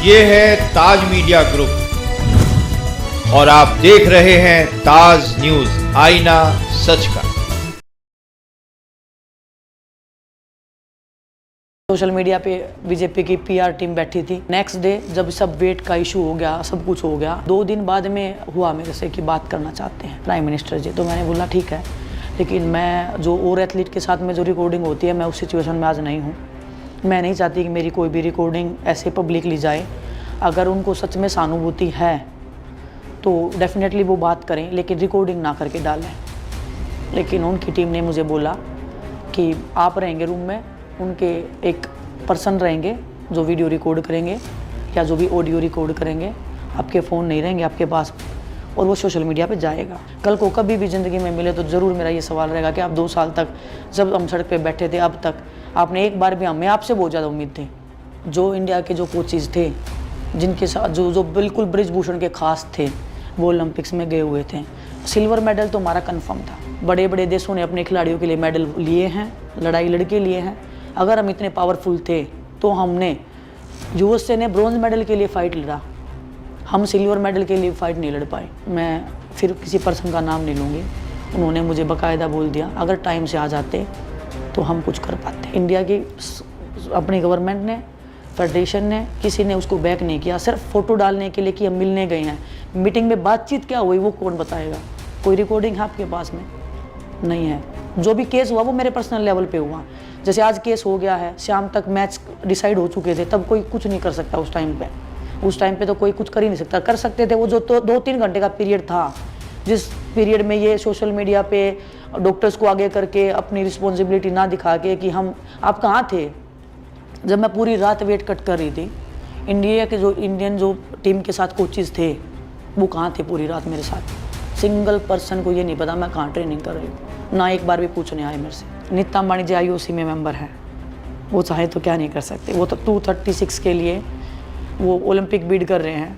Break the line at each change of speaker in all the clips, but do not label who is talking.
ये है ताज media group और आप देख रहे हैं ताज न्यूज, आईना सच का।
सोशल मीडिया पे बीजेपी की पीआर टीम बैठी थी। नेक्स्ट डे जब सब वेट का इशू हो गया, सब कुछ हो गया, 2 दिन बाद में हुआ मेरे से कि बात करना चाहते हैं प्राइम मिनिस्टर जी। तो मैंने बोला ठीक है, लेकिन मैं जो और एथलीट के साथ में जो रिकॉर्डिंग होती है, मैं उस सिचुएशन में आज नहीं हूँ। मैं नहीं चाहती कि मेरी कोई भी रिकॉर्डिंग ऐसे पब्लिकली जाए। अगर उनको सच में सहानुभूति है तो डेफिनेटली वो बात करें, लेकिन रिकॉर्डिंग ना करके डालें। लेकिन उनकी टीम ने मुझे बोला कि आप रहेंगे रूम में, उनके एक पर्सन रहेंगे जो वीडियो रिकॉर्ड करेंगे या जो भी ऑडियो रिकॉर्ड करेंगे, आपके फ़ोन नहीं रहेंगे आपके पास, और वो सोशल मीडिया पे जाएगा। कल को कभी भी ज़िंदगी में मिले तो ज़रूर मेरा ये सवाल रहेगा कि आप 2 साल तक जब हम सड़क पे बैठे थे, अब तक आपने एक बार भी, हमें आपसे बहुत ज़्यादा उम्मीद थी। जो इंडिया के जो कोचेज़ थे, जिनके साथ जो बिल्कुल ब्रिजभूषण के खास थे, वो ओलंपिक्स में गए हुए थे। सिल्वर मेडल तो हमारा कन्फर्म था। बड़े बड़े देशों ने अपने खिलाड़ियों के लिए मेडल लिए हैं, लड़ाई लड़के लिए हैं। अगर हम इतने पावरफुल थे तो हमने, यूएसए ने ब्रॉन्ज मेडल के लिए फ़ाइट लड़ा, हम सिल्वर मेडल के लिए फ़ाइट नहीं लड़ पाए। मैं फिर किसी पर्सन का नाम नहीं लूँगी। उन्होंने मुझे बाकायदा बोल दिया अगर टाइम से आ जाते तो हम कुछ कर पाते। इंडिया की अपनी गवर्नमेंट ने, फेडरेशन ने, किसी ने उसको बैक नहीं किया। सिर्फ फ़ोटो डालने के लिए कि हम मिलने गए हैं। मीटिंग में बातचीत क्या हुई वो कौन बताएगा? कोई रिकॉर्डिंग है आपके पास में? नहीं है। जो भी केस हुआ वो मेरे पर्सनल लेवल पे हुआ। जैसे आज केस हो गया है, शाम तक मैच डिसाइड हो चुके थे, तब कोई कुछ नहीं कर सकता उस टाइम पे। उस टाइम पे तो कोई कुछ कर ही नहीं सकता। कर सकते थे वो जो तो 2-3 घंटे का पीरियड था, जिस पीरियड में ये सोशल मीडिया पे डॉक्टर्स को आगे करके अपनी रिस्पॉन्सिबिलिटी ना दिखा के कि हम, आप कहाँ थे जब मैं पूरी रात वेट कट कर रही थी। इंडिया के जो इंडियन जो टीम के साथ कोचेज़ थे वो कहाँ थे पूरी रात मेरे साथ? सिंगल पर्सन को ये नहीं पता मैं कहाँ ट्रेनिंग कर रही हूँ। ना एक बार भी पूछने आए मेरे से। नीता अंबानी जी IOC में मेंबर हैं, वो चाहे तो क्या नहीं कर सकते। वो तो 236 के लिए वो ओलंपिक बीड कर रहे हैं।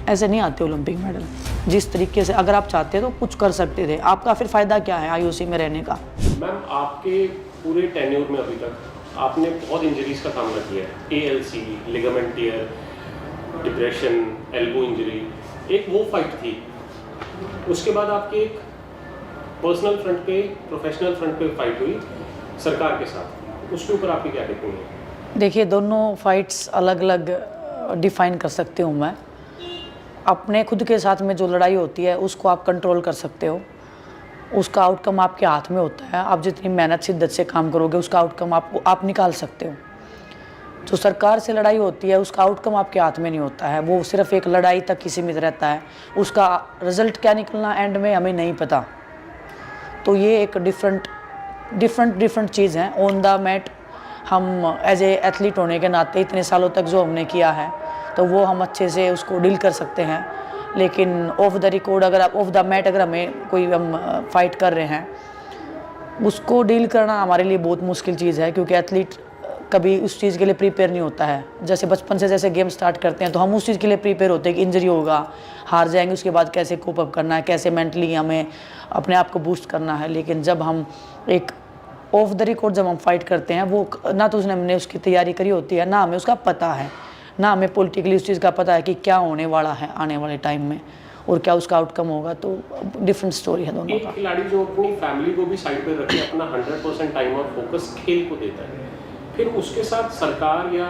ऐसे नहीं आते ओलंपिक मेडल। जिस तरीके से अगर आप चाहते तो कुछ कर सकते थे। आपका फिर फ़ायदा क्या है IOC में रहने का?
मैम, आपके पूरे टेन्योर में अभी तक आपने बहुत इंजरीज़ का सामना किया है। ALC, ligament tear, depression, elbow injury, एक वो फाइट थी। उसके बाद आपकी एक पर्सनल फ्रंट पे, प्रोफेशनल फ्रंट पे फाइट हुई सरकार के साथ। उसके ऊपर आपकी क्या टिप्पणी है?
देखिए, दोनों फाइट्स अलग अलग डिफ़ाइन कर सकती हूँ मैं। अपने खुद के साथ में जो लड़ाई होती है उसको आप कंट्रोल कर सकते हो, उसका आउटकम आपके हाथ में होता है। आप जितनी मेहनत शिद्दत से काम करोगे उसका आउटकम आप निकाल सकते हो। जो सरकार से लड़ाई होती है उसका आउटकम आपके हाथ में नहीं होता है, वो सिर्फ एक लड़ाई तक ही सीमित रहता है। उसका रिज़ल्ट क्या निकलना एंड में हमें नहीं पता। तो ये एक डिफरेंट चीज़ है। ऑन द मैट हम एज ए एथलीट होने के नाते इतने सालों तक जो हमने किया है तो वो हम अच्छे से उसको डील कर सकते हैं। लेकिन ऑफ द रिकॉर्ड, अगर आप ऑफ द मैट अगर हमें कोई हम फाइट कर रहे हैं, उसको डील करना हमारे लिए बहुत मुश्किल चीज़ है, क्योंकि एथलीट कभी उस चीज़ के लिए प्रिपेयर नहीं होता है। जैसे बचपन से जैसे गेम स्टार्ट करते हैं तो हम उस चीज़ के लिए प्रिपेयर होते हैं कि इंजरी होगा, हार जाएंगे, उसके बाद कैसे कोप अप करना है, कैसे मेंटली हमें अपने आप को बूस्ट करना है। लेकिन जब हम एक ऑफ द रिकॉर्ड जब हम फाइट करते हैं, वो ना तो उसने हमने उसकी तैयारी करी होती है, ना हमें उसका पता है, ना हमें पॉलिटिकली उस चीज़ का पता है कि क्या होने वाला है आने वाले टाइम में और क्या उसका आउटकम होगा। तो डिफरेंट स्टोरी है दोनों का।
एक खिलाड़ी जो अपनी फैमिली को भी साइड पे रख के अपना 100% टाइम और फोकस खेल को देता है, फिर उसके साथ सरकार या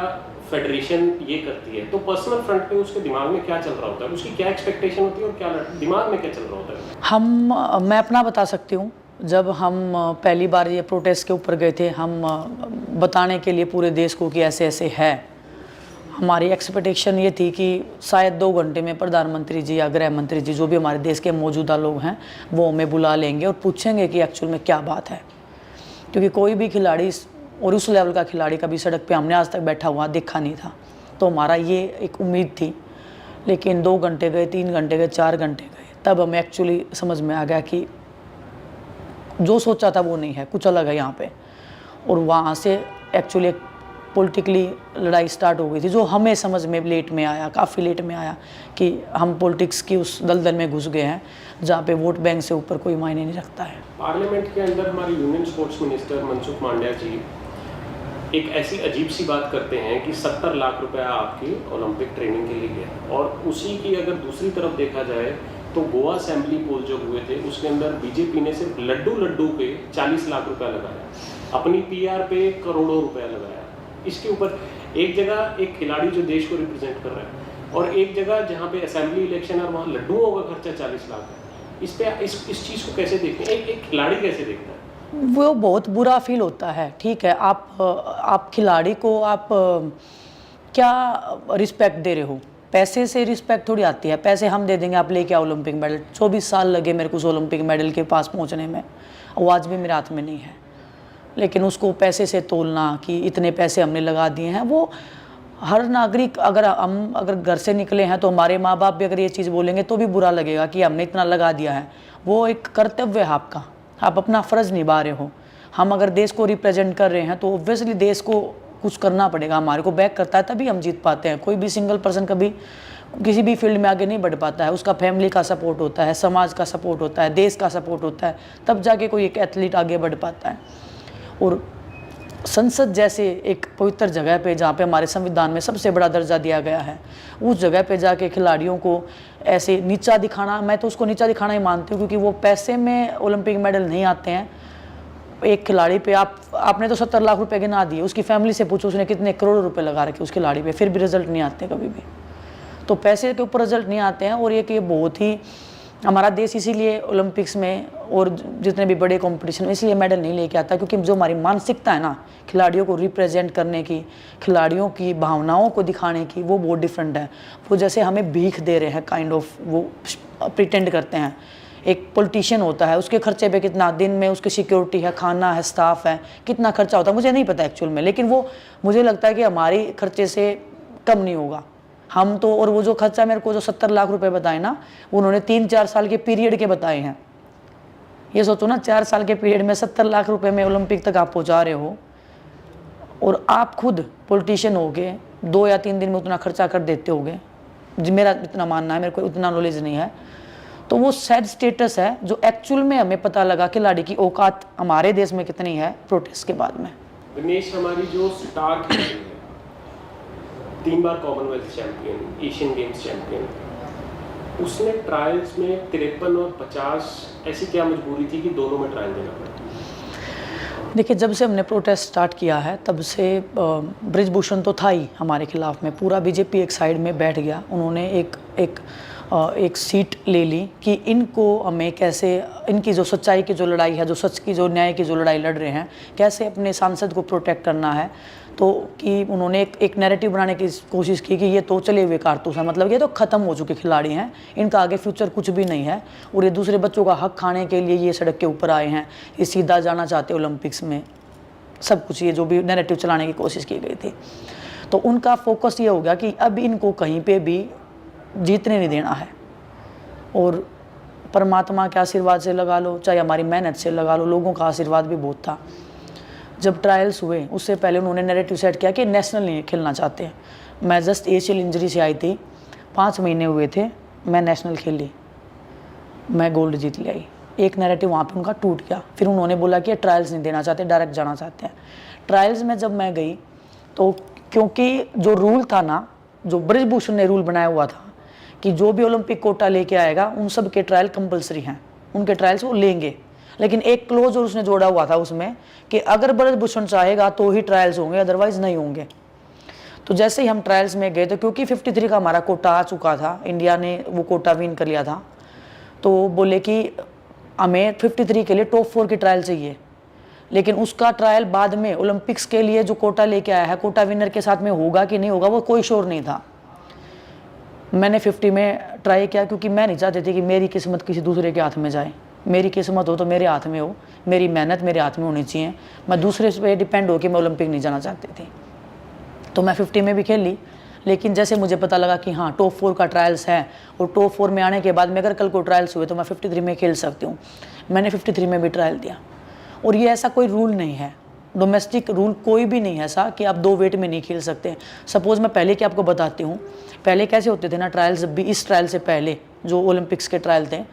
फेडरेशन ये करती है, तो पर्सनल फ्रंट पे उसके दिमाग में क्या चल रहा होता है? उसकी क्या एक्सपेक्टेशन होती है और क्या दिमाग में क्या चल रहा होता है?
मैं अपना बता सकती हूँ। जब हम पहली बार ये प्रोटेस्ट के ऊपर गए थे, हम बताने के लिए पूरे देश को कि ऐसे ऐसे है। हमारी एक्सपेक्टेशन ये थी कि शायद 2 घंटे में प्रधानमंत्री जी या गृह मंत्री जी, जो भी हमारे देश के मौजूदा लोग हैं, वो हमें बुला लेंगे और पूछेंगे कि एक्चुअल में क्या बात है। क्योंकि कोई भी खिलाड़ी और उस लेवल का खिलाड़ी कभी सड़क पे हमने आज तक बैठा हुआ देखा नहीं था। तो हमारा ये एक उम्मीद थी। लेकिन 2 घंटे गए, 3 घंटे गए, 4 घंटे गए, तब हमें एक्चुअली समझ में आ गया कि जो सोचा था वो नहीं है, कुछ अलग है यहाँ पे। और वहाँ से एक्चुअली एक पॉलिटिकली लड़ाई स्टार्ट हो गई थी, जो हमें समझ में लेट में आया, काफ़ी लेट में आया कि हम पॉलिटिक्स की उस दलदल में घुस गए हैं जहाँ पे वोट बैंक से ऊपर कोई मायने नहीं रखता है।
पार्लियामेंट के अंदर हमारे union sports minister Mansukh Mandaviya ji एक ऐसी अजीब सी बात करते हैं कि 70 लाख रुपया आपकी ओलंपिक ट्रेनिंग के लिए गया, और उसी की अगर दूसरी तरफ देखा जाए तो गोवा असेंबली पोल जो हुए थे उसके अंदर बीजेपी ने सिर्फ लड्डू पे 40 लाख रुपया लगाया, अपनी पीआर पे करोड़ों रुपया लगाया। इसके ऊपर एक जगह एक खिलाड़ी जो देश को रिप्रेजेंट कर रहा है और एक जगह जहाँ पे असेंबली इलेक्शन है और वहाँ लड्डुओं का खर्चा 40 लाख है। इस पे इस चीज़ को कैसे देखते हैं, एक खिलाड़ी कैसे देखता है?
वो बहुत बुरा फील होता है। ठीक है, आप खिलाड़ी को आप क्या रिस्पेक्ट दे रहे हो? पैसे से रिस्पेक्ट थोड़ी आती है। पैसे हम दे देंगे, आप लेके आओ ओलंपिक मेडल। 24 साल लगे मेरे को उस ओलंपिक मेडल के पास पहुंचने में, वो आज भी मेरे हाथ में नहीं है। लेकिन उसको पैसे से तोलना कि इतने पैसे हमने लगा दिए हैं, वो हर नागरिक, अगर घर से निकले हैं तो हमारे माँ बाप भी अगर ये चीज़ बोलेंगे तो भी बुरा लगेगा कि हमने इतना लगा दिया है। वो एक कर्तव्य है आपका, आप अपना फ़र्ज़ निभा रहे हो। हम अगर देश को रिप्रेजेंट कर रहे हैं तो ऑब्वियसली देश को कुछ करना पड़ेगा, हमारे को बैक करता है तभी हम जीत पाते हैं। कोई भी सिंगल पर्सन कभी किसी भी फील्ड में आगे नहीं बढ़ पाता है, उसका फैमिली का सपोर्ट होता है, समाज का सपोर्ट होता है, देश का सपोर्ट होता है, तब जाके कोई एक एथलीट आगे बढ़ पाता है। और संसद जैसे एक पवित्र जगह पे, जहाँ पे हमारे संविधान में सबसे बड़ा दर्जा दिया गया है, उस जगह पे जाके खिलाड़ियों को ऐसे नीचा दिखाना, मैं तो उसको नीचा दिखाना ही मानती हूँ, क्योंकि वो पैसे में ओलंपिक मेडल नहीं आते हैं। एक खिलाड़ी पे आपने तो 70 लाख रुपए गिना दिए, उसकी फैमिली से पूछो उसने कितने करोड़ रुपए लगा रखे उस खिलाड़ी पे, फिर भी रिजल्ट नहीं आते कभी भी। तो पैसे के ऊपर रिजल्ट नहीं आते हैं। और ये बहुत ही हमारा देश इसीलिए ओलंपिक्स में और जितने भी बड़े कंपटीशन में इसलिए मेडल नहीं लेके आता, क्योंकि जो हमारी मानसिकता है ना खिलाड़ियों को रिप्रेजेंट करने की, खिलाड़ियों की भावनाओं को दिखाने की, वो बहुत डिफरेंट है। वो जैसे हमें भीख दे रहे हैं काइंड ऑफ, वो प्रिटेंड करते हैं। एक पॉलिटिशियन होता है, उसके खर्चे पे कितना दिन में उसकी सिक्योरिटी है, खाना है, स्टाफ है, कितना खर्चा होता है मुझे नहीं पता एक्चुअल में, लेकिन वो मुझे लगता है कि हमारे खर्चे से कम नहीं होगा। हम तो, और वो जो खर्चा मेरे को जो 70 लाख रुपए बताए ना, उन्होंने 3-4 साल के पीरियड के बताए हैं। ये सोचो ना, 4 साल के पीरियड में 70 लाख रुपए में ओलंपिक तक आप पहुंचा रहे हो, और आप खुद पॉलिटिशियन हो गए 2 या 3 दिन में उतना खर्चा कर देते होगे, मेरा इतना मानना है, मेरे को उतना नॉलेज नहीं है। तो वो सैड स्टेटस है जो एक्चुअल में हमें पता लगा कि खिलाड़ी की औकात हमारे देश में कितनी है प्रोटेस्ट के बाद में।
दिनेश हमारी जो स्टार खिलाड़ी है, 3 बार commonwealth champion, Asian games champion, उसने ट्रायल्स में 53 और 50, ऐसी क्या मजबूरी थी कि दोनों में ट्रायल देना पड़ा?
देखिए, जब से हमने प्रोटेस्ट स्टार्ट किया है तब से ब्रिजभूषण तो था ही हमारे खिलाफ में, पूरा बीजेपी एक साइड में बैठ गया। उन्होंने एक सीट ले ली कि इनको हमें कैसे, इनकी जो सच्चाई की जो लड़ाई है, जो सच की जो न्याय की जो लड़ाई लड़ रहे हैं, कैसे अपने सांसद को प्रोटेक्ट करना है। तो कि उन्होंने एक नैरेटिव बनाने की कोशिश की कि ये तो चले हुए कारतूस हैं, मतलब ये तो ख़त्म हो चुके खिलाड़ी हैं, इनका आगे फ्यूचर कुछ भी नहीं है, और ये दूसरे बच्चों का हक खाने के लिए ये सड़क के ऊपर आए हैं, ये सीधा जाना चाहते ओलंपिक्स में, सब कुछ ये जो भी नैरेटिव चलाने की कोशिश की गई थी। तो उनका फोकस ये हो गया कि अब इनको कहीं पर भी जीतने नहीं देना है, और परमात्मा के आशीर्वाद से लगा लो, चाहे हमारी मेहनत से लगा लो, लोगों का आशीर्वाद भी बहुत था। जब ट्रायल्स हुए उससे पहले उन्होंने नैरेटिव सेट किया कि नेशनल नहीं खेलना चाहते हैं। मैं जस्ट एशियल इंजरी से आई थी, 5 महीने हुए थे, मैं नेशनल खेली, मैं गोल्ड जीत ले आई। एक नैरेटिव वहाँ पे उनका टूट गया। फिर उन्होंने बोला कि ट्रायल्स नहीं देना चाहते, डायरेक्ट जाना चाहते हैं। ट्रायल्स में जब मैं गई तो क्योंकि जो रूल था ना, जो ब्रिजभूषण ने रूल बनाया हुआ था कि जो भी ओलंपिक कोटा लेके आएगा उन सब के ट्रायल कंपलसरी हैं, उनके ट्रायल्स वो लेंगे। लेकिन एक क्लोज और उसने जोड़ा हुआ था उसमें कि अगर ब्रिजभूषण चाहेगा तो ही ट्रायल्स होंगे, अदरवाइज नहीं होंगे। तो जैसे ही हम ट्रायल्स में गए तो क्योंकि 53 का हमारा कोटा आ चुका था, इंडिया ने वो कोटा विन कर लिया था, तो बोले कि हमें 53 के लिए टॉप 4 की ट्रायल चाहिए। लेकिन उसका ट्रायल बाद में ओलंपिक्स के लिए जो कोटा लेके आया है, कोटा विनर के साथ में होगा कि नहीं होगा वो कोई श्योर नहीं था। मैंने 50 में ट्राई किया क्योंकि मैं नहीं चाहती थी कि मेरी किस्मत किसी दूसरे के हाथ में जाए। मेरी किस्मत हो तो मेरे हाथ में हो, मेरी मेहनत मेरे हाथ में होनी चाहिए। मैं दूसरे पे डिपेंड हो कि मैं ओलंपिक नहीं जाना चाहती थी। तो मैं 50 में भी खेल ली, लेकिन जैसे मुझे पता लगा कि हाँ टॉप 4 का ट्रायल्स है और टॉप 4 में आने के बाद में अगर कल को ट्रायल्स हुए तो मैं 53 में खेल सकती हूँ, मैंने 53 में भी ट्रायल दिया। और ये ऐसा कोई रूल नहीं है, डोमेस्टिक रूल कोई भी नहीं है ऐसा कि आप 2 वेट में नहीं खेल सकते। सपोज़ मैं पहले की आपको बताती हूँ, पहले कैसे होते थे ना ट्रायल्स, भी इस ट्रायल से पहले जो ओलंपिक्स के ट्रायल थे,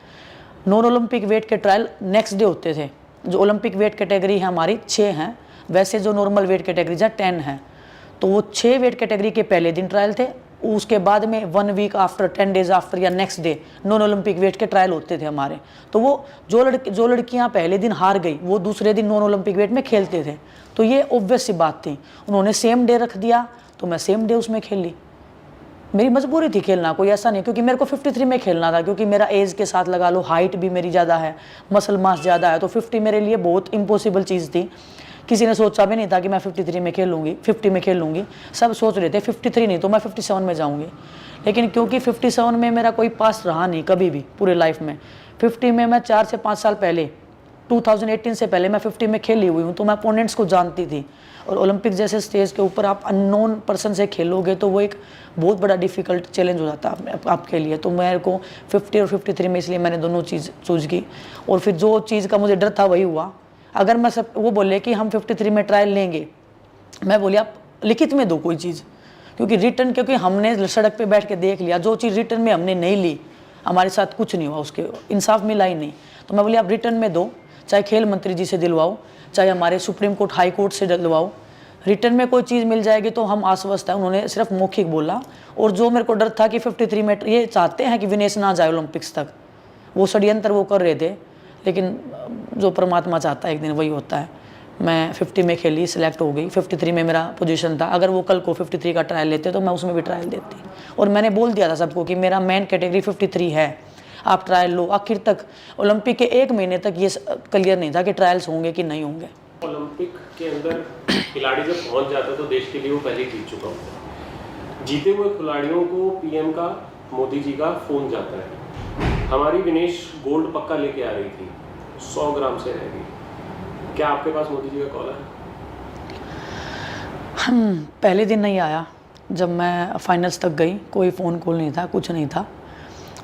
नॉन ओलंपिक वेट के ट्रायल नेक्स्ट डे होते थे। जो ओलंपिक वेट कैटेगरी है हमारी 6 हैं, वैसे जो नॉर्मल वेट कैटेगरीज है 10 है, तो वो 6 वेट कैटेगरी के पहले दिन ट्रायल थे, उसके बाद में 1 वीक आफ्टर 10 डेज आफ्टर या next day non Olympic weight के ट्रायल होते थे हमारे। तो वो जो लड़कियां पहले दिन हार गई वो दूसरे दिन नॉन ओलंपिक वेट में खेलते थे, तो ये ऑब्वियस सी बात थी। उन्होंने सेम डे रख दिया तो मैं सेम डे उसमें खेल ली, मेरी मजबूरी थी खेलना, कोई ऐसा नहीं, क्योंकि मेरे को 53 में खेलना था, क्योंकि मेरा एज के साथ लगा लो हाइट भी मेरी ज़्यादा है, मसल मास ज़्यादा है, तो 50 मेरे लिए बहुत इम्पॉसिबल चीज़ थी। किसी ने सोचा भी नहीं था कि मैं 53 में खेलूँगी, 50 में खेलूँगी, सब सोच रहे थे 53 नहीं तो मैं 57 में जाऊँगी। लेकिन क्योंकि 57 में मेरा कोई पास रहा नहीं कभी भी पूरे लाइफ में, 50 में मैं 4 से 5 साल पहले 2018 से पहले मैं 50 में खेली हुई हूँ, तो मैं अपोनेंट्स को जानती थी। और ओलंपिक जैसे स्टेज के ऊपर आप अननोन पर्सन से खेलोगे तो वो एक बहुत बड़ा डिफ़िकल्ट चैलेंज हो जाता है आपके लिए। तो मेरे को 50 और 53 में इसलिए मैंने दोनों चीज़ चूज की, और फिर जो चीज़ का मुझे डर था वही हुआ। अगर मैं सब वो बोले कि हम 53 में ट्रायल लेंगे, मैं बोली आप लिखित में दो कोई चीज़, क्योंकि रिटर्न, क्योंकि हमने सड़क पे बैठ के देख लिया जो चीज़ रिटर्न में हमने नहीं ली, हमारे साथ कुछ नहीं हुआ, उसके इंसाफ मिला ही नहीं। तो मैं बोली आप रिटर्न में दो, चाहे खेल मंत्री जी से दिलवाओ, चाहे हमारे सुप्रीम कोर्ट हाई कोर्ट से दिलवाओ, रिटर्न में कोई चीज़ मिल जाएगी तो हम आश्वस्त हैं। उन्होंने सिर्फ मौखिक बोला। और जो मेरे को डर था कि 53 में ये चाहते हैं कि विनेश ना जाए ओलंपिक्स तक, वो षड्यंत्र वो कर रहे थे, लेकिन जो परमात्मा चाहता है एक दिन वही होता है। मैं 50 में खेली, सिलेक्ट हो गई, 53 में मेरा पोजीशन था। अगर वो कल को 53 का ट्रायल लेते तो मैं उसमें भी ट्रायल देती, और मैंने बोल दिया था सबको कि मेरा मेन कैटेगरी 53 है, आप ट्रायल लो। आखिर तक ओलंपिक के 1 महीने तक ये क्लियर नहीं था कि ट्रायल्स होंगे कि नहीं होंगे।
ओलंपिक के अंदर खिलाड़ी जब पहुंच जाता है तो देश के लिए वो पहले जीत चुका होता है। जीते हुए खिलाड़ियों को पीएम का, मोदी जी का फोन जाता है, हमारी विनेश गोल्ड पक्का लेके आ रही थी, 100 ग्राम से रह गई, क्या आपके पास मोदी जी का कॉल है?
पहले दिन नहीं आया, जब मैं फाइनल्स तक गई कोई फ़ोन कॉल नहीं था, कुछ नहीं था।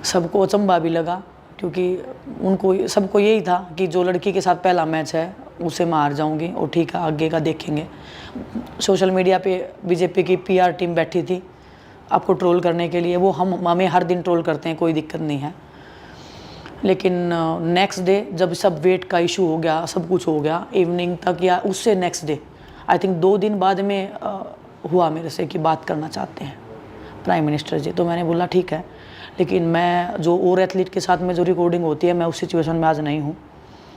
सबको अचंभा भी लगा, क्योंकि उनको सबको यही था कि जो लड़की के साथ पहला मैच है उसे मैं हार जाऊंगी, और ठीक है आगे का देखेंगे। सोशल मीडिया पे बीजेपी की पीआर टीम बैठी थी आपको ट्रोल करने के लिए, वो हमें हर दिन ट्रोल करते हैं, कोई दिक्कत नहीं है। लेकिन नेक्स्ट डे जब सब वेट का इशू हो गया, सब कुछ हो गया इवनिंग तक, या उससे नेक्स्ट डे आई थिंक 2 दिन बाद में हुआ मेरे से कि बात करना चाहते हैं प्राइम मिनिस्टर जी। तो मैंने बोला ठीक है, लेकिन मैं जो और एथलीट के साथ में जो रिकॉर्डिंग होती है, मैं उस सिचुएशन में आज नहीं हूँ।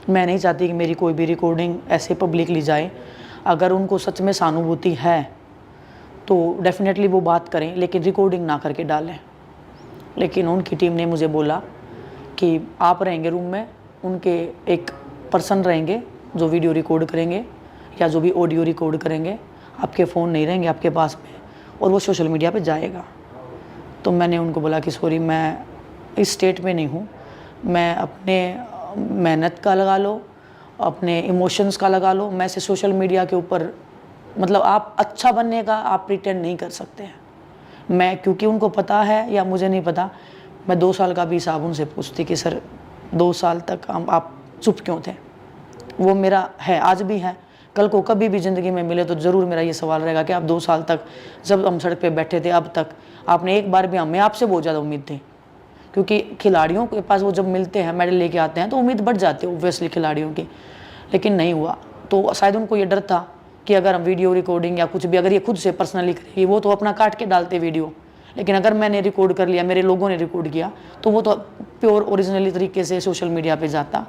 मैं नहीं चाहती कि मेरी कोई भी रिकॉर्डिंग ऐसे पब्लिकली जाए। अगर उनको सच में सहानुभूति है तो डेफिनेटली वो बात करें, लेकिन रिकॉर्डिंग ना करके डालें। लेकिन उनकी टीम ने मुझे बोला कि आप रहेंगे रूम में, उनके एक पर्सन रहेंगे जो वीडियो रिकॉर्ड करेंगे या जो भी ऑडियो रिकॉर्ड करेंगे, आपके फ़ोन नहीं रहेंगे आपके पास में, और वो सोशल मीडिया पे जाएगा। तो मैंने उनको बोला कि सॉरी मैं इस स्टेट में नहीं हूँ, मैं अपने मेहनत का लगा लो, अपने इमोशंस का लगा लो, मैं से सोशल मीडिया के ऊपर मतलब आप अच्छा बनने का आप प्रिटेंड नहीं कर सकते हैं। मैं क्योंकि उनको पता है या मुझे नहीं पता, मैं 2 साल का भी हिसाब उनसे पूछती कि सर 2 साल तक आप चुप क्यों थे। वो मेरा है, आज भी है, कल को कभी भी ज़िंदगी में मिले तो ज़रूर मेरा ये सवाल रहेगा कि आप 2 साल तक जब हम सड़क पे बैठे थे अब तक आपने एक बार भी, हमें आपसे बहुत ज़्यादा उम्मीद थी, क्योंकि खिलाड़ियों के पास वो जब मिलते हैं मेडल लेके आते हैं तो उम्मीद बढ़ जाती है ओब्वियसली खिलाड़ियों की, लेकिन नहीं हुआ। तो शायद उनको ये डर था कि अगर हम वीडियो रिकॉर्डिंग या कुछ भी अगर ये खुद से पर्सनली करेगी, वो तो अपना काट के डालते वीडियो, लेकिन अगर मैंने रिकॉर्ड कर लिया, मेरे लोगों ने रिकॉर्ड किया, तो वो तो प्योर ओरिजिनली तरीके से सोशल मीडिया पे जाता।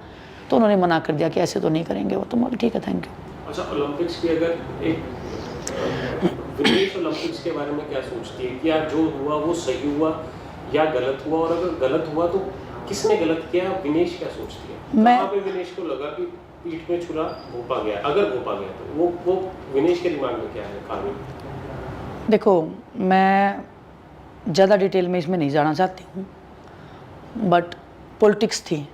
तो उन्होंने मना कर दिया कि ऐसे तो नहीं करेंगे वो। तो मैं ठीक है, थैंक यू।
अच्छा, ओलंपिक्स की अगर एक विनेश ओलंपिक्स के बारे में क्या सोचती है? क्या जो हुआ वो सही हुआ या गलत हुआ, और अगर गलत हुआ तो किसने गलत किया? विनेश क्या सोचती है?
मैं
कहाँ पे विनेश को लगा कि पीठ में छुरा घोंपा गया, अगर घोंपा गया तो वो विनेश के दिमाग में क्या है कारण?
देखो, मैं ज़्यादा डिटेल में इसमें नहीं जाना चाहती हूँ, बट पॉलिटिक्स थी।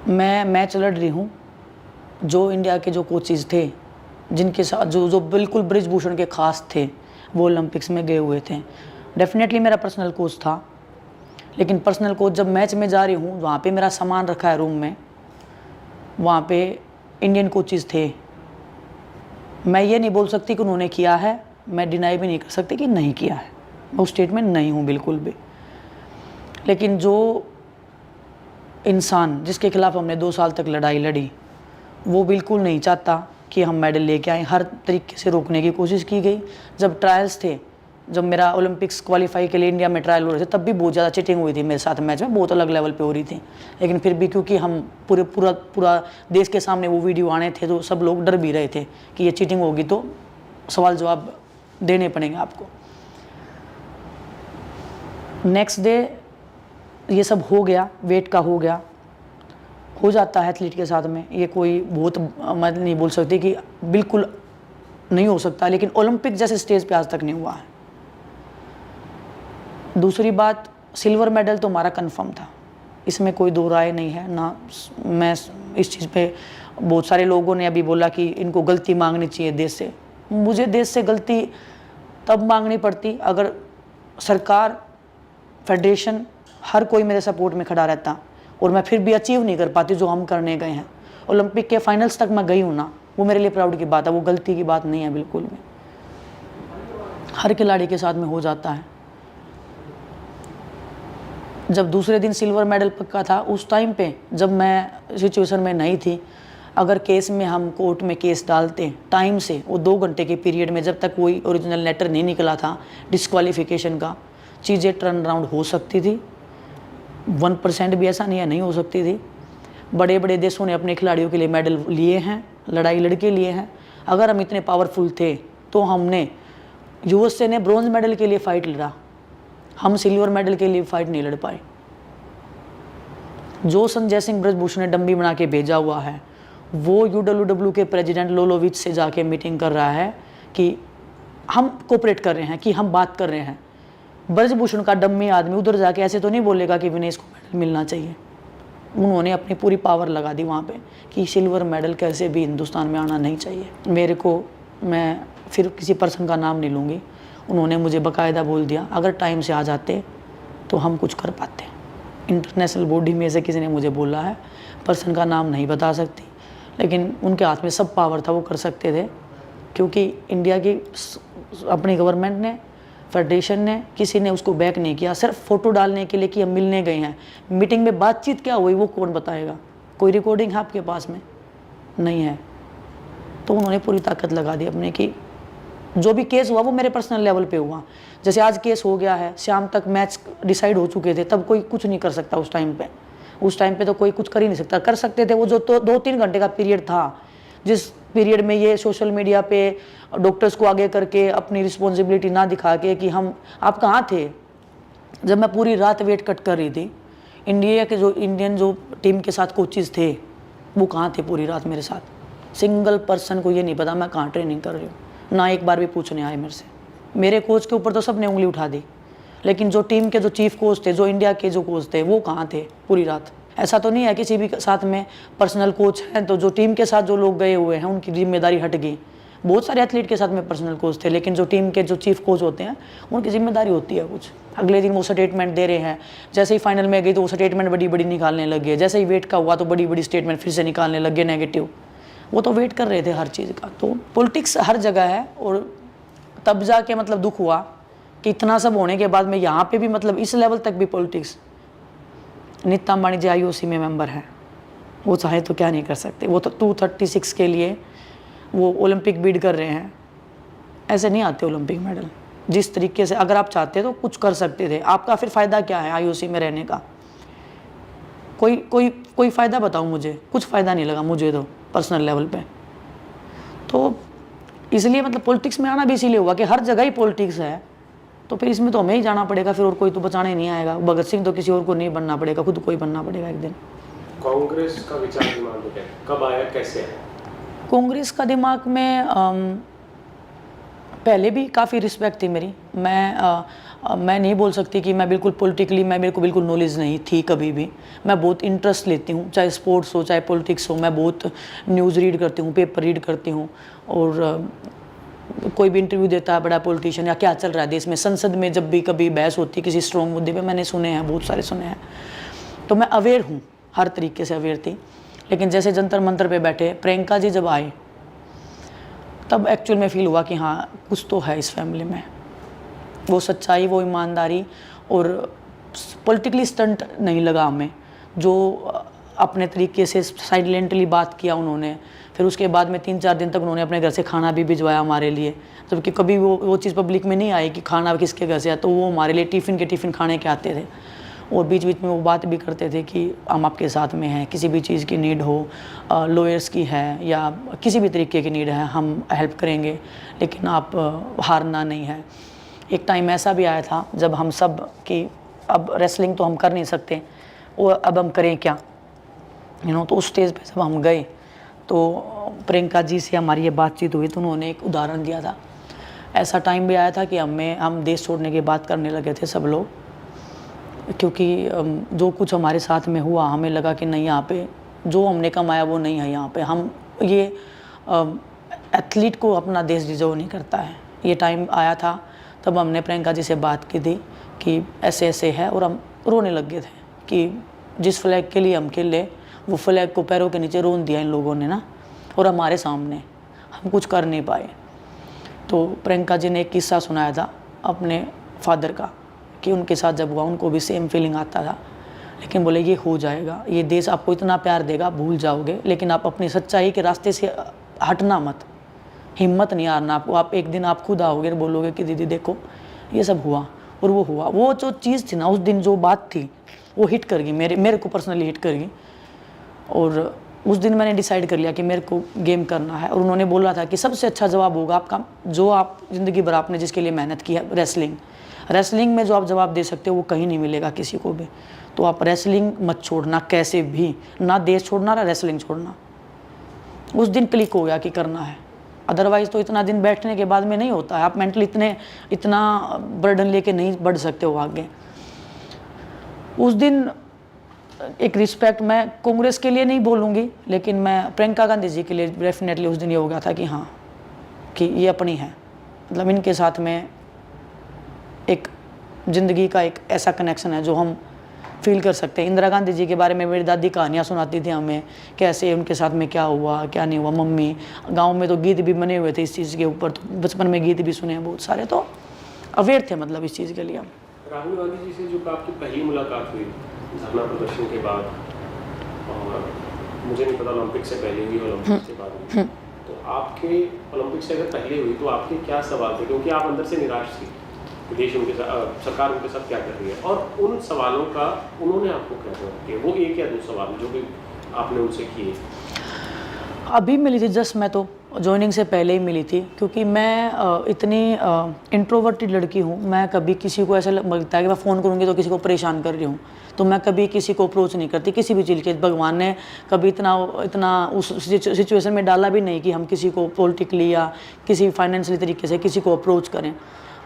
मैं मैच लड़ रही हूँ, जो इंडिया के जो कोचेज़ थे जिनके साथ जो बिल्कुल ब्रिजभूषण के खास थे वो ओलंपिक्स में गए हुए थे। डेफिनेटली मेरा पर्सनल कोच था, लेकिन पर्सनल कोच जब मैच में जा रही हूँ वहाँ पे मेरा सामान रखा है रूम में, वहाँ पे इंडियन कोचेज़ थे। मैं ये नहीं बोल सकती कि उन्होंने किया है, मैं डिनाई भी नहीं कर सकती कि नहीं किया है, मैं उस स्टेट में नहीं हूँ बिल्कुल भी। लेकिन जो इंसान जिसके खिलाफ हमने 2 साल तक लड़ाई लड़ी, वो बिल्कुल नहीं चाहता कि हम मेडल लेके आएँ, हर तरीके से रोकने की कोशिश की गई। जब ट्रायल्स थे, जब मेरा ओलंपिक्स क्वालिफाई के लिए इंडिया में ट्रायल हो रहे थे, तब भी बहुत ज़्यादा चीटिंग हुई थी मेरे साथ मैच में, बहुत अलग लेवल पे हो रही थी। लेकिन फिर भी क्योंकि हम पूरा देश के सामने वो वीडियो आने थे, तो सब लोग डर भी रहे थे कि ये चीटिंग होगी तो सवाल जवाब देने पड़ेंगे आपको। नेक्स्ट डे ये सब हो गया, वेट का हो गया, हो जाता है एथलीट के साथ में। ये कोई बहुत मैं नहीं बोल सकती कि बिल्कुल नहीं हो सकता, लेकिन ओलंपिक जैसे स्टेज पे आज तक नहीं हुआ है। दूसरी बात, सिल्वर मेडल तो हमारा कंफर्म था, इसमें कोई दो राय नहीं है ना। मैं इस चीज़ पे, बहुत सारे लोगों ने अभी बोला कि इनको गलती मांगनी चाहिए देश से। मुझे देश से गलती तब मांगनी पड़ती अगर सरकार, फेडरेशन, हर कोई मेरे सपोर्ट में खड़ा रहता और मैं फिर भी अचीव नहीं कर पाती जो हम करने गए हैं। ओलंपिक के फाइनल्स तक मैं गई हूँ ना, वो मेरे लिए प्राउड की बात है, वो गलती की बात नहीं है बिल्कुल भी। हर खिलाड़ी के साथ में हो जाता है। जब दूसरे दिन सिल्वर मेडल पक्का था, उस टाइम पे जब मैं सिचुएशन में नहीं थी, अगर केस में हम कोर्ट में केस डालते टाइम से, वो 2 घंटे के पीरियड में, जब तक कोई ओरिजिनल लेटर नहीं निकला था डिस्क्वालिफिकेशन का, चीज़ें टर्न अराउंड हो सकती थी। 1% भी ऐसा नहीं है नहीं हो सकती थी। बड़े बड़े देशों ने अपने खिलाड़ियों के लिए मेडल लिए हैं, लड़ाई लड़के लिए हैं। अगर हम इतने पावरफुल थे तो हमने, यूएसए ने ब्रॉन्ज मेडल के लिए फ़ाइट लड़ा, हम सिल्वर मेडल के लिए फाइट नहीं लड़ पाए। जो संजय सिंह ब्रजभूषण ने डम्बी बना के भेजा हुआ है, वो UWW के प्रेसिडेंट लोलोविच से जाके मीटिंग कर रहा है कि हम कोऑपरेट कर रहे हैं, कि हम बात कर रहे हैं। ब्रजभूषण का डम्मी आदमी उधर जाके ऐसे तो नहीं बोलेगा कि विनेश को मेडल मिलना चाहिए। उन्होंने अपनी पूरी पावर लगा दी वहाँ पे कि सिल्वर मेडल कैसे भी हिंदुस्तान में आना नहीं चाहिए। मेरे को, मैं फिर किसी पर्सन का नाम नहीं लूँगी, उन्होंने मुझे बाकायदा बोल दिया अगर टाइम से आ जाते तो हम कुछ कर पाते। इंटरनेशनल बॉडी में से किसी ने मुझे बोला है, पर्सन का नाम नहीं बता सकती, लेकिन उनके हाथ में सब पावर था, वो कर सकते थे। क्योंकि इंडिया की अपनी गवर्नमेंट ने, फेडरेशन ने, किसी ने उसको बैक नहीं किया, सिर्फ फ़ोटो डालने के लिए कि हम मिलने गए हैं। मीटिंग में बातचीत क्या हुई वो कौन बताएगा? कोई रिकॉर्डिंग है आपके पास में? नहीं है। तो उन्होंने पूरी ताकत लगा दी अपने की जो भी केस हुआ वो मेरे पर्सनल लेवल पे हुआ। जैसे आज केस हो गया है, शाम तक मैच डिसाइड हो चुके थे, तब कोई कुछ नहीं कर सकता उस टाइम पे। उस टाइम पे तो कोई कुछ कर ही नहीं सकता। कर सकते थे वो जो तो 2-3 घंटे का पीरियड था, जिस पीरियड में ये सोशल मीडिया पे डॉक्टर्स को आगे करके अपनी रिस्पॉन्सिबिलिटी ना दिखा के कि हम, आप कहाँ थे जब मैं पूरी रात वेट कट कर रही थी। इंडिया के जो इंडियन जो टीम के साथ कोचेज़ थे वो कहाँ थे पूरी रात मेरे साथ? सिंगल पर्सन को ये नहीं पता मैं कहाँ ट्रेनिंग कर रही हूँ, ना एक बार भी पूछने आए मेरे से। मेरे कोच के ऊपर तो सबने उंगली उठा दी, लेकिन जो टीम के जो चीफ कोच थे, जो इंडिया के जो कोच थे, वो कहाँ थे पूरी रात? ऐसा तो नहीं है किसी भी साथ में पर्सनल कोच हैं तो जो टीम के साथ जो लोग गए हुए हैं उनकी जिम्मेदारी हट गई। बहुत सारे एथलीट के साथ में पर्सनल कोच थे, लेकिन जो टीम के जो चीफ कोच होते हैं उनकी जिम्मेदारी होती है कुछ। अगले दिन वो स्टेटमेंट दे रहे हैं, जैसे ही फाइनल में गई तो वो स्टेटमेंट बड़ी बड़ी निकालने लग गए, जैसे ही वेट का हुआ तो बड़ी बड़ी स्टेटमेंट फिर से निकालने लग गए नेगेटिव। वो तो वेट कर रहे थे हर चीज़ का। तो पॉलिटिक्स हर जगह है, और तब जाके मतलब दुख हुआ कि इतना सब होने के बाद में यहाँ पे भी मतलब इस लेवल तक भी पॉलिटिक्स। नीता अंबानी जी IOC में मेंबर है, वो चाहे तो क्या नहीं कर सकते। वो तो 236 के लिए वो ओलंपिक बीड कर रहे हैं। ऐसे नहीं आते ओलंपिक मेडल। जिस तरीके से अगर आप चाहते तो कुछ कर सकते थे। आपका फिर फ़ायदा क्या है IOC में रहने का? कोई फ़ायदा बताओ मुझे। कुछ फ़ायदा नहीं लगा मुझे तो पर्सनल लेवल पे। तो इसलिए मतलब पॉलिटिक्स में आना भी इसीलिए हुआ कि हर जगह ही पॉलिटिक्स है, तो फिर इसमें तो हमें ही जाना पड़ेगा फिर, और कोई तो बचाने नहीं आएगा। भगत सिंह तो किसी और को नहीं बनना पड़ेगा, खुद को ही बनना पड़ेगा एक दिन।
कांग्रेस का विचार दिमाग में है, कब आया, कैसे आया?
कांग्रेस का दिमाग में पहले भी काफ़ी रिस्पेक्ट थी मेरी। मैं नहीं बोल सकती कि मैं बिल्कुल पॉलिटिकली, मेरे को बिल्कुल नॉलेज नहीं थी कभी भी। मैं बहुत इंटरेस्ट लेती हूँ, चाहे स्पोर्ट्स हो चाहे पॉलिटिक्स हो। मैं बहुत न्यूज़ रीड करती हूँ, पेपर रीड करती हूँ, और कोई भी इंटरव्यू देता है बड़ा पॉलिटिशियन या क्या चल रहा है देश में, संसद में जब भी कभी बहस होती है किसी स्ट्रॉन्ग मुद्दे पे, मैंने सुने हैं, बहुत सारे सुने हैं। तो मैं अवेयर हूँ, हर तरीके से अवेयर थी। लेकिन जैसे जंतर मंतर पे बैठे प्रियंका जी जब आए, तब एक्चुअल में फील हुआ कि हाँ कुछ तो है इस फैमिली में। वो सच्चाई, वो ईमानदारी, और पॉलिटिकली स्टंट नहीं लगा हमें। जो अपने तरीके से साइलेंटली बात किया उन्होंने। फिर उसके बाद में 3-4 दिन तक उन्होंने अपने घर से खाना भी भिजवाया हमारे लिए, जबकि कभी वो चीज़ पब्लिक में नहीं आई कि खाना किसके घर से आया, तो वो हमारे लिए टिफ़िन खाने के आते थे। और बीच बीच में वो बात भी करते थे कि हम आपके साथ में हैं, किसी भी चीज़ की नीड हो, लॉयर्स की है या किसी भी तरीके की नीड है, हम हेल्प करेंगे, लेकिन आप हारना नहीं है। एक टाइम ऐसा भी आया था जब हम सब कि अब रेसलिंग तो हम कर नहीं सकते और अब हम करें क्या, तो उस स्टेज पे जब हम गए तो प्रियंका जी से हमारी ये बातचीत हुई तो उन्होंने एक उदाहरण दिया था। ऐसा टाइम भी आया था कि हम देश छोड़ने की बात करने लगे थे सब लोग, क्योंकि जो कुछ हमारे साथ में हुआ हमें लगा कि नहीं, यहाँ पे जो हमने कमाया वो नहीं है, यहाँ पे हम ये एथलीट को अपना देश डिजर्व नहीं करता है। ये टाइम आया था तब हमने प्रियंका जी से बात की थी कि ऐसे ऐसे है, और हम रोने लग गए थे कि जिस फ्लैग के लिए हम खेले वो फ्लैग को पैरों के नीचे रोन दिया इन लोगों ने ना, और हमारे सामने हम कुछ कर नहीं पाए। तो प्रियंका जी ने एक किस्सा सुनाया था अपने फादर का कि उनके साथ जब हुआ उनको भी सेम फीलिंग आता था, लेकिन बोले ये हो जाएगा, ये देश आपको इतना प्यार देगा, भूल जाओगे, लेकिन आप अपनी सच्चाई के रास्ते से हटना मत, हिम्मत नहीं हारना आपको। आप एक दिन आप खुद आओगे और बोलोगे कि दीदी देखो ये सब हुआ, और वो हुआ। वो जो चीज़ थी ना उस दिन, जो बात थी वो हिट कर गई, मेरे को पर्सनली हिट कर गई। और उस दिन मैंने डिसाइड कर लिया कि मेरे को गेम करना है। और उन्होंने बोला था कि सबसे अच्छा जवाब होगा आपका, जो आप ज़िंदगी भर आपने जिसके लिए मेहनत की है, रेसलिंग में जो आप जवाब दे सकते हो वो कहीं नहीं मिलेगा किसी को भी। तो आप रेसलिंग मत छोड़ना कैसे भी, ना देश छोड़ना ना रेसलिंग छोड़ना। उस दिन क्लिक हो गया कि करना है, अदरवाइज़ तो इतना दिन बैठने के बाद में नहीं होता है। आप मेंटली इतना बर्डन लेके नहीं बढ़ सकते हो आगे। उस दिन एक रिस्पेक्ट, मैं कांग्रेस के लिए नहीं बोलूँगी, लेकिन मैं प्रियंका गांधी जी के लिए डेफिनेटली उस दिन ये हो गया था कि हाँ, कि ये अपनी है, मतलब इनके साथ में एक ज़िंदगी का एक ऐसा कनेक्शन है जो हम फील कर सकते हैं। इंदिरा गांधी जी के बारे में मेरी दादी कहानियाँ सुनाती थी हमें, कैसे उनके साथ में क्या हुआ क्या नहीं हुआ। मम्मी गांव में तो गीत भी बने हुए थे इस चीज़ के ऊपर, तो बचपन में गीत भी सुने हैं बहुत सारे, तो अवेयर थे मतलब इस चीज़ के लिए हम।
राहुल गांधी जी से जो आपकी पहली मुलाकात हुई धरना प्रदर्शन के बाद, और मुझे नहीं पता ओलंपिक से पहले हुई ओलंपिक के बाद हुई, तो आपके ओलंपिक से अगर पहले हुई तो आपके क्या सवाल थे, क्योंकि आप अंदर से निराश थी देश उनके साथ, सरकार उनके साथ क्या कर रही है, और उन सवालों का उन्होंने आपको क्या जवाब दिया? वो एक या दो सवाल जो भी आपने उनसे किए?
अभी मिली थी जस्ट, मैं तो ज्वाइनिंग से पहले ही मिली थी, क्योंकि मैं इतनी इंट्रोवर्टेड लड़की हूँ। मैं कभी किसी को ऐसा लगता है कि मैं फ़ोन करूँगी तो किसी को परेशान कर रही हूँ, तो मैं कभी किसी को अप्रोच नहीं करती किसी भी चीज़ के। भगवान ने कभी इतना उस सिचुएशन में डाला भी नहीं कि हम किसी को पॉलिटिकली या किसी फाइनेंशियली तरीके से किसी को अप्रोच करें,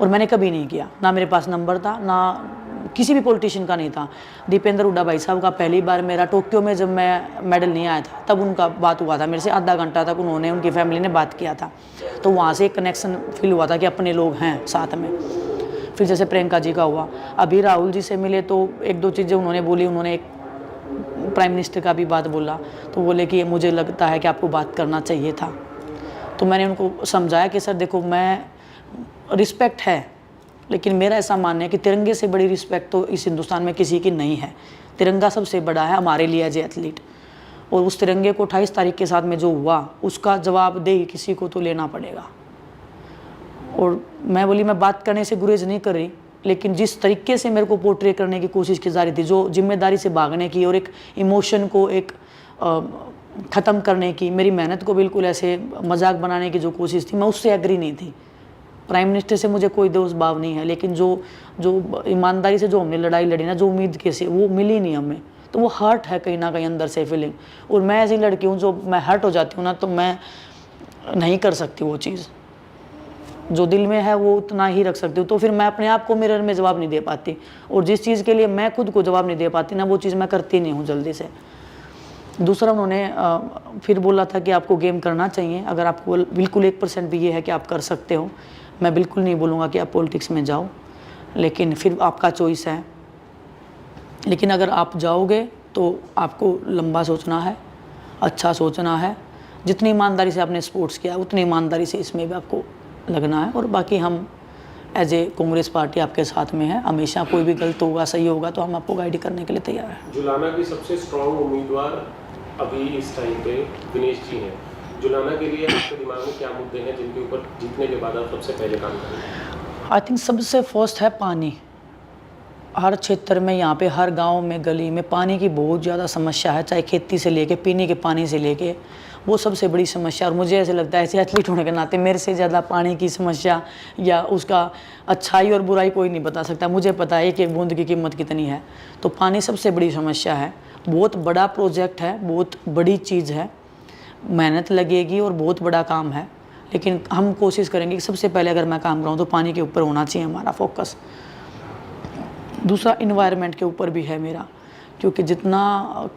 और मैंने कभी नहीं किया। ना मेरे पास नंबर था, ना किसी भी पॉलिटिशियन का नहीं था। दीपेंद्र हुड्डा भाई साहब का पहली बार मेरा टोक्यो में जब मैं मेडल नहीं आया था तब उनका बात हुआ था मेरे से, आधा घंटा तक उन्होंने, उनकी फैमिली ने बात किया था, तो वहाँ से एक कनेक्शन फील हुआ था कि अपने लोग हैं साथ में। फिर जैसे प्रियंका जी का हुआ, अभी राहुल जी से मिले तो एक दो चीज़ें उन्होंने बोली। उन्होंने एक प्राइम मिनिस्टर का भी बात बोला, तो बोले कि मुझे लगता है कि आपको बात करना चाहिए था। तो मैंने उनको समझाया कि सर देखो, मैं रिस्पेक्ट है, लेकिन मेरा ऐसा मानना है कि तिरंगे से बड़ी रिस्पेक्ट तो इस हिंदुस्तान में किसी की नहीं है। तिरंगा सबसे बड़ा है हमारे लिए एज ए एथलीट, और उस तिरंगे को 28 तारीख के साथ में जो हुआ उसका जवाब दे किसी को तो लेना पड़ेगा। और मैं बोली मैं बात करने से गुरेज नहीं कर रही, लेकिन जिस तरीके से मेरे को पोर्ट्रे करने की कोशिश की जा रही थी, जो जिम्मेदारी से भागने की और एक इमोशन को एक ख़त्म करने की, मेरी मेहनत को बिल्कुल ऐसे मजाक बनाने की जो कोशिश थी, मैं उससे एग्री नहीं थी। प्राइम मिनिस्टर से मुझे कोई दोष भाव नहीं है, लेकिन जो ईमानदारी से जो हमने लड़ाई लड़ी ना, जो उम्मीद के से वो मिली नहीं हमें, तो वो हर्ट है कहीं ना कहीं अंदर से फीलिंग। और मैं ऐसी लड़की हूँ जो मैं हर्ट हो जाती हूँ ना, तो मैं नहीं कर सकती वो चीज़, जो दिल में है वो उतना ही रख सकती हूँ। तो फिर मैं अपने आप को मिरर में जवाब नहीं दे पाती, और जिस चीज़ के लिए मैं खुद को जवाब नहीं दे पाती ना, वो चीज़ मैं करती नहीं हूँ जल्दी से। दूसरा उन्होंने फिर बोला था कि आपको गेम करना चाहिए, अगर आपको बिल्कुल 1% भी ये है कि आप कर सकते हो। मैं बिल्कुल नहीं बोलूँगा कि आप पॉलिटिक्स में जाओ, लेकिन फिर आपका चॉइस है। लेकिन अगर आप जाओगे तो आपको लंबा सोचना है, अच्छा सोचना है। जितनी ईमानदारी से आपने स्पोर्ट्स किया उतनी ईमानदारी से इसमें भी आपको लगना है। और बाकी हम एज ए कांग्रेस पार्टी आपके साथ में है, हमेशा कोई भी गलत होगा सही होगा तो हम आपको गाइड करने के लिए तैयार हैं।
जुलाना की सबसे स्ट्रॉन्ग उम्मीदवार अभी इस टाइम पे दिनेश जी हैं। जुलाना के लिए आपके दिमाग में क्या मुद्दे हैं जिनके ऊपर जीतने के बाद आप सबसे पहले काम करेंगे?
आई थिंक सबसे फर्स्ट है पानी। हर क्षेत्र में, यहाँ पे हर गांव में, गली में पानी की बहुत ज़्यादा समस्या है, चाहे खेती से लेके पीने के पानी से लेके, वो सबसे बड़ी समस्या। और मुझे ऐसे लगता है ऐसे एथलीट होने के नाते मेरे से ज़्यादा पानी की समस्या या उसका अच्छाई और बुराई कोई नहीं बता सकता। मुझे पता है कि एक बूंद की कीमत कितनी है। तो पानी सबसे बड़ी समस्या है। बहुत बड़ा प्रोजेक्ट है, बहुत बड़ी चीज़ है, मेहनत लगेगी और बहुत बड़ा काम है, लेकिन हम कोशिश करेंगे कि सबसे पहले अगर मैं काम कराऊँ तो पानी के ऊपर होना चाहिए हमारा फोकस। दूसरा इन्वायरमेंट के ऊपर भी है मेरा, क्योंकि जितना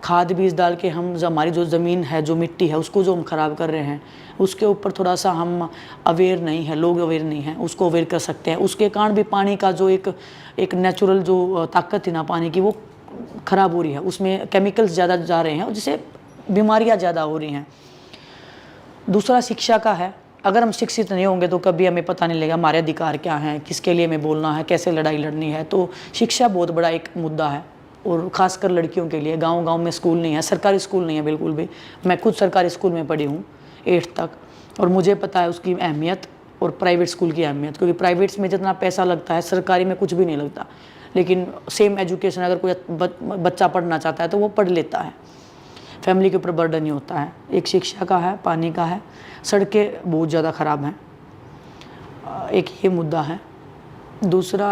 खाद बीज डाल के हम हमारी जो ज़मीन है, जो मिट्टी है, उसको जो हम ख़राब कर रहे हैं, उसके ऊपर थोड़ा सा हम अवेयर नहीं है, लोग अवेयर नहीं हैं, उसको अवेयर कर सकते हैं। उसके कारण भी पानी का जो एक नेचुरल जो ताकत थी ना पानी की, वो ख़राब हो रही है। उसमें केमिकल्स ज़्यादा जा रहे हैं और जिससे बीमारियाँ ज़्यादा हो रही हैं। दूसरा शिक्षा का है। अगर हम शिक्षित नहीं होंगे तो कभी हमें पता नहीं लगेगा हमारे अधिकार क्या हैं, किसके लिए हमें बोलना है, कैसे लड़ाई लड़नी है। तो शिक्षा बहुत बड़ा एक मुद्दा है, और ख़ासकर लड़कियों के लिए। गांव-गांव में स्कूल नहीं है, सरकारी स्कूल नहीं है बिल्कुल भी। मैं खुद सरकारी स्कूल में पढ़ी हूँ 8th तक, और मुझे पता है उसकी अहमियत और प्राइवेट स्कूल की अहमियत। क्योंकि प्राइवेट्स में जितना पैसा लगता है सरकारी में कुछ भी नहीं लगता, लेकिन सेम एजुकेशन अगर कोई बच्चा पढ़ना चाहता है तो वो पढ़ लेता है, फैमिली के ऊपर बर्डन नहीं होता है। एक शिक्षा का है, पानी का है, सड़कें बहुत ज़्यादा ख़राब हैं, एक ये मुद्दा है। दूसरा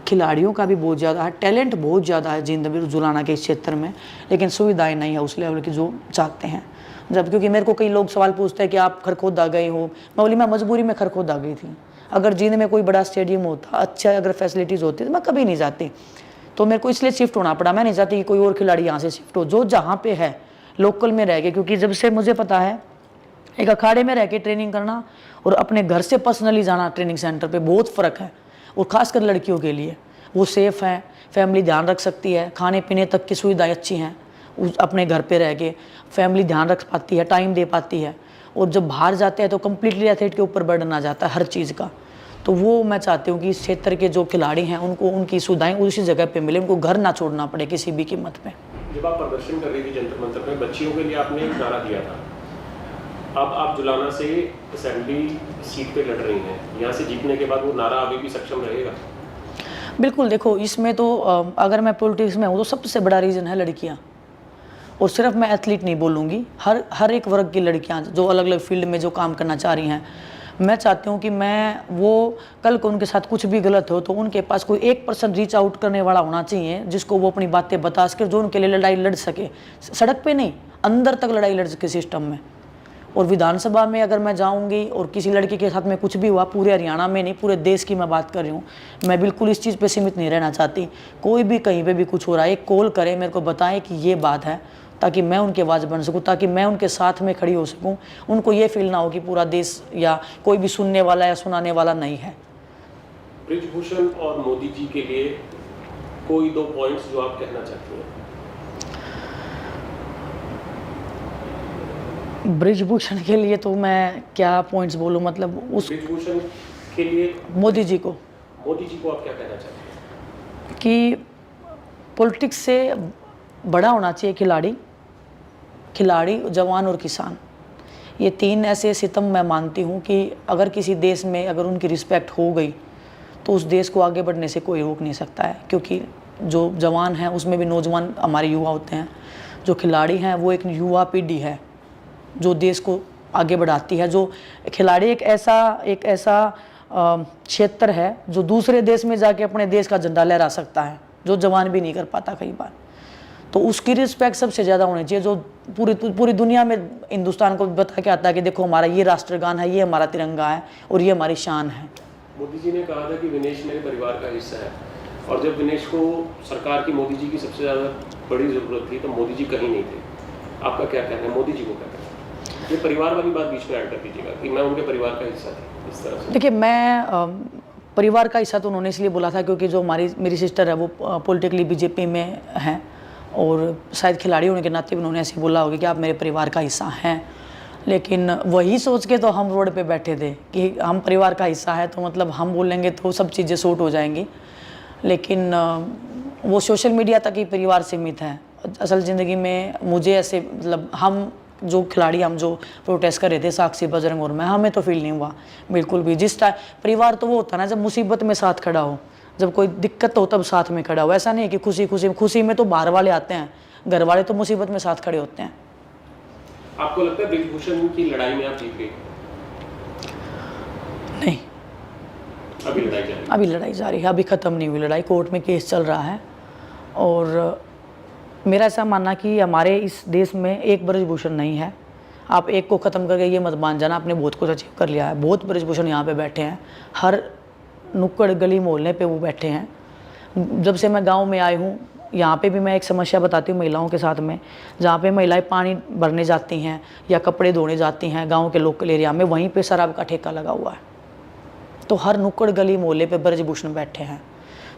खिलाड़ियों का भी बहुत ज़्यादा है, टैलेंट बहुत ज़्यादा है जिंदगी जुलाना के इस क्षेत्र में, लेकिन सुविधाएं नहीं है उस लेवल की जो चाहते हैं। जब क्योंकि मेरे को कई लोग सवाल पूछते हैं कि आप खरखोदा गए हो, मैं बोली मैं मजबूरी में खरखोदा गई थी। अगर जींद में कोई बड़ा स्टेडियम होता, अच्छा अगर फैसिलिटीज़ होती तो मैं कभी नहीं जाती। तो मेरे को इसलिए शिफ्ट होना पड़ा। मैं नहीं चाहती कि कोई और खिलाड़ी यहाँ से शिफ्ट हो, जो जहाँ पे है लोकल में रह के। क्योंकि जब से मुझे पता है एक अखाड़े में रह के ट्रेनिंग करना और अपने घर से पर्सनली जाना ट्रेनिंग सेंटर पे बहुत फ़र्क है। और ख़ासकर लड़कियों के लिए वो सेफ़ है, फैमिली ध्यान रख सकती है, खाने पीने तक की सुविधाएं अच्छी हैं, अपने घर पे रह के फैमिली ध्यान रख पाती है, टाइम दे पाती है। और जब बाहर जाते हैं तो कम्प्लीटली एथलीट के ऊपर बर्डन आ जाता है हर चीज़ का। तो वो मैं चाहती हूँ कि इस क्षेत्र के जो खिलाड़ी हैं उनको उनकी सुविधाएं उसी जगह पे मिले, उनको घर ना छोड़ना पड़े किसी भी कीमत पे।
जब आप प्रदर्शन कर रही थी जंतर मंतर में, बच्चियों के लिए आपने एक नारा दिया था। अब आप जुलाना से असेंबली सीट पे लड़ रही हैं, यहाँ से जीतने के बाद वो नारा अभी भी सक्षम रहेगा?
बिल्कुल। देखो इसमें तो अगर मैं पॉलिटिक्स में हूँ तो सबसे बड़ा रीज़न है लड़कियाँ। और सिर्फ मैं एथलीट नहीं बोलूँगी, हर एक वर्ग की लड़कियाँ जो अलग अलग फील्ड में जो काम करना चाह रही हैं, मैं चाहती हूँ कि मैं वो कल को उनके साथ कुछ भी गलत हो तो उनके पास कोई 1% रीच आउट करने वाला होना चाहिए, जिसको वो अपनी बातें बता सके, जो उनके लिए लड़ाई लड़ सके। सड़क पे नहीं, अंदर तक लड़ाई लड़ सके सिस्टम में। और विधानसभा में अगर मैं जाऊंगी और किसी लड़की के साथ में कुछ भी हुआ, पूरे हरियाणा में नहीं पूरे देश की मैं बात कर रही हूँ, मैं बिल्कुल इस चीज़ पे सीमित नहीं रहना चाहती। कोई भी कहीं पे भी कुछ हो रहा है, एक कॉल करे, मेरे को बताएं कि ये बात है, ताकि मैं उनकी आवाज़ बन सकूं, ताकि मैं उनके साथ में खड़ी हो सकूं। उनको ये फील ना हो कि पूरा देश या कोई भी सुनने वाला या सुनाने वाला नहीं है।
ब्रिजभूषण और मोदी जी के लिए कोई 2 पॉइंट्स जो आप कहना चाहती हैं?
ब्रिजभूषण के लिए तो मैं क्या पॉइंट्स बोलूं, मतलब उस
ब्रिजभूषण के लिए
मोदी जी को
आप क्या कहना चाहते हैं?
कि पॉलिटिक्स से बड़ा होना चाहिए खिलाड़ी, जवान और किसान। ये 3 ऐसे सितम मैं मानती हूँ कि अगर किसी देश में अगर उनकी रिस्पेक्ट हो गई तो उस देश को आगे बढ़ने से कोई रोक नहीं सकता है। क्योंकि जो जवान हैं उसमें भी नौजवान हमारे युवा होते हैं, जो खिलाड़ी हैं वो एक युवा पीढ़ी है जो देश को आगे बढ़ाती है। जो खिलाड़ी एक ऐसा क्षेत्र है जो दूसरे देश में जाके अपने देश का झंडा लहरा सकता है, जो जवान भी नहीं कर पाता कई बार। तो उसकी रिस्पेक्ट सबसे ज़्यादा होनी चाहिए, जो पूरी दुनिया में हिंदुस्तान को बता के आता है कि देखो हमारा ये राष्ट्रगान है, ये हमारा तिरंगा है और ये हमारी शान है।
मोदी जी ने कहा था कि विनेश मेरे परिवार का हिस्सा है, और जब विनेश को सरकार की मोदी जी की सबसे ज़्यादा बड़ी ज़रूरत थी तो मोदी जी कहीं नहीं थे। आपका क्या कहना है, मोदी जी को क्या कहना है? ये परिवार वाली बात बीच में ऐड कर दीजिएगा कि मैं उनके परिवार का हिस्सा थी, इस तरह से।
देखिए, मैं परिवार का हिस्सा तो उन्होंने इसलिए बोला था क्योंकि जो मेरी सिस्टर है वो पॉलिटिकली बीजेपी में हैं, और शायद खिलाड़ी होने के नाते उन्होंने ऐसे बोला होगा कि आप मेरे परिवार का हिस्सा हैं। लेकिन वही सोच के तो हम रोड पे बैठे थे कि हम परिवार का हिस्सा है, तो मतलब हम बोलेंगे तो सब चीज़ें शॉर्ट हो जाएंगी। लेकिन वो सोशल मीडिया तक ही परिवार सीमित है। असल ज़िंदगी में मुझे ऐसे मतलब हम जो खिलाड़ी, हम जो प्रोटेस्ट कर रहे थे साक्षी, बजरंग और मैं, हमें तो फील नहीं हुआ बिल्कुल भी। जिस टाइम परिवार तो वो होता है ना जब मुसीबत में साथ खड़ा हो, जब कोई दिक्कत हो तब साथ में खड़ा हो। ऐसा नहीं है कि खुशी में तो बाहर वाले आते हैं, घर वाले तो मुसीबत में साथ खड़े होते हैं।
आपको लगता है ब्रिजभूषण की लड़ाई में आप जीत गए?
नहीं,
अभी लड़ाई जारी है?
अभी लड़ाई जारी है, अभी ख़त्म नहीं हुई लड़ाई, कोर्ट में केस चल रहा है। और मेरा ऐसा मानना कि हमारे इस देश में एक ब्रिजभूषण नहीं है। आप एक को ख़त्म करके ये मत मान जाना आपने बहुत कुछ अचीव कर लिया है। बहुत ब्रिजभूषण यहाँ पे बैठे हैं, हर नुक्कड़ गली मोहल्ले पे वो बैठे हैं। जब से मैं गांव में आई हूँ, यहाँ पे भी मैं एक समस्या बताती हूँ महिलाओं के साथ में, जहाँ पे महिलाएं पानी भरने जाती हैं या कपड़े धोने जाती हैं गाँव के लोकल एरिया में, वहीं पर शराब का ठेका लगा हुआ है। तो हर नुक्कड़ गली मोहल्ले पे ब्रिजभूषण बैठे हैं।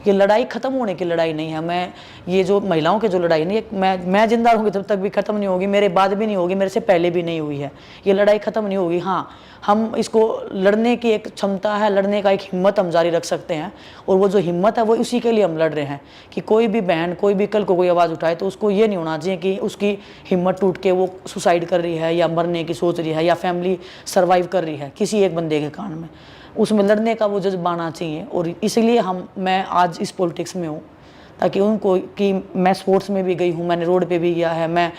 ये लड़ाई ख़त्म होने की लड़ाई नहीं है। मैं ये जो महिलाओं की जो लड़ाई नहीं, मैं जिंदा रहूँगी तब तक भी ख़त्म नहीं होगी, मेरे बाद भी नहीं होगी, मेरे से पहले भी नहीं हुई है। ये लड़ाई ख़त्म नहीं होगी। हाँ, हम इसको लड़ने की एक क्षमता है, लड़ने का एक हिम्मत हम जारी रख सकते हैं। और वो जो हिम्मत है वो इसी के लिए हम लड़ रहे हैं कि कोई भी बहन, कोई भी कल को कोई आवाज़ उठाए तो उसको ये नहीं होना चाहिए कि उसकी हिम्मत टूट के वो सुसाइड कर रही है या मरने की सोच रही है या फैमिली सर्वाइव कर रही है किसी एक बंदे के कारण में। उसमें लड़ने का वो जज्बा आना चाहिए। और इसीलिए मैं आज इस पॉलिटिक्स में हूँ, ताकि उनको कि मैं स्पोर्ट्स में भी गई हूँ, मैंने रोड पे भी गया है, मैं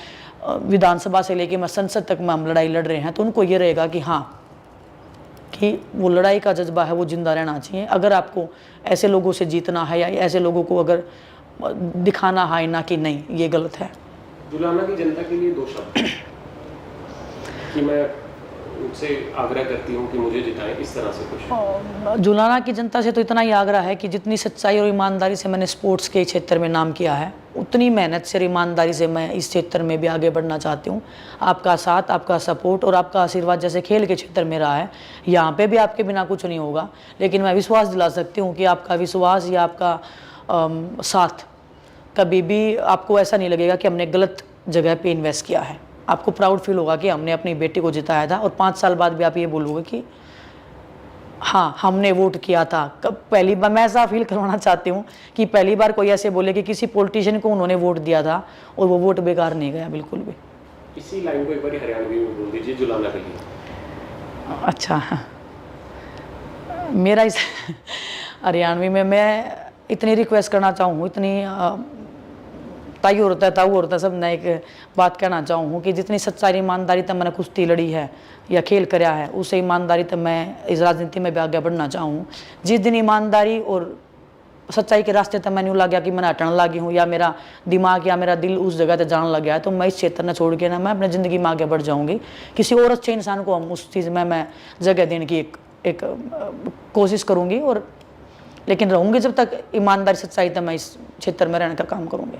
विधानसभा से लेके मैं संसद तक में हम लड़ाई लड़ रहे हैं। तो उनको ये रहेगा कि हाँ, कि वो लड़ाई का जज्बा है वो जिंदा रहना चाहिए। अगर आपको ऐसे लोगों से जीतना है या ऐसे लोगों को अगर दिखाना है ना कि नहीं ये गलत है।
जुलाना की जनता के लिए 2 शब्द कि मैं उनसे आग्रह करती हूँ कि मुझे जिताएं, इस तरह से कुछ।
जुलाना की जनता से तो इतना ही आग्रह है कि जितनी सच्चाई और ईमानदारी से मैंने स्पोर्ट्स के क्षेत्र में नाम किया है, उतनी मेहनत से, ईमानदारी से मैं इस क्षेत्र में भी आगे बढ़ना चाहती हूँ। आपका साथ, आपका सपोर्ट और आपका आशीर्वाद जैसे खेल के क्षेत्र में रहा है, यहाँ पे भी आपके बिना कुछ नहीं होगा। लेकिन मैं विश्वास दिला सकती हूँ कि आपका विश्वास या आपका साथ कभी भी आपको ऐसा नहीं लगेगा कि हमने गलत जगह पे इन्वेस्ट किया है। आपको प्राउड फील होगा कि हमने अपनी बेटी को जिताया था। और 5 साल बाद भी आप ये बोलोगे कि हाँ, हमने वोट किया था। कब पहली बार मैं ऐसा फील करवाना चाहती हूँ कि पहली बार कोई ऐसे बोले कि किसी पॉलिटिशियन को उन्होंने वोट दिया था और वो वोट बेकार नहीं गया बिल्कुल भी।
इसी लाइन को एक बार हरियाणवी में बोल दीजिए जुलाना के लिए।
अच्छा, मेरा इस हरियाणवी में मैं इतनी रिक्वेस्ट करना चाहूँ, इतनी ताई होता है, ताऊ होता है, सब मैं एक बात कहना चाहूँ कि जितनी सच्चाई ईमानदारी तक मैंने कुश्ती लड़ी है या खेल कराया है, उससे ईमानदारी तक मैं इस राजनीति में भी आगे बढ़ना चाहूँ। जिस दिन ईमानदारी और सच्चाई के रास्ते तक मैंने यूँ लग गया कि मैं हटने लगी हूँ या मेरा दिमाग या मेरा दिल उस जगह तक जाने लग गया है, तो मैं इस क्षेत्र में छोड़ के ना मैं अपनी ज़िंदगी में आगे बढ़ जाऊँगी। किसी और अच्छे इंसान को हम उस चीज़ में मैं जगह देने की एक कोशिश करूँगी। और लेकिन रहूँगी जब तक ईमानदारी सच्चाई तक मैं इस क्षेत्र में रहने का काम करूँगी।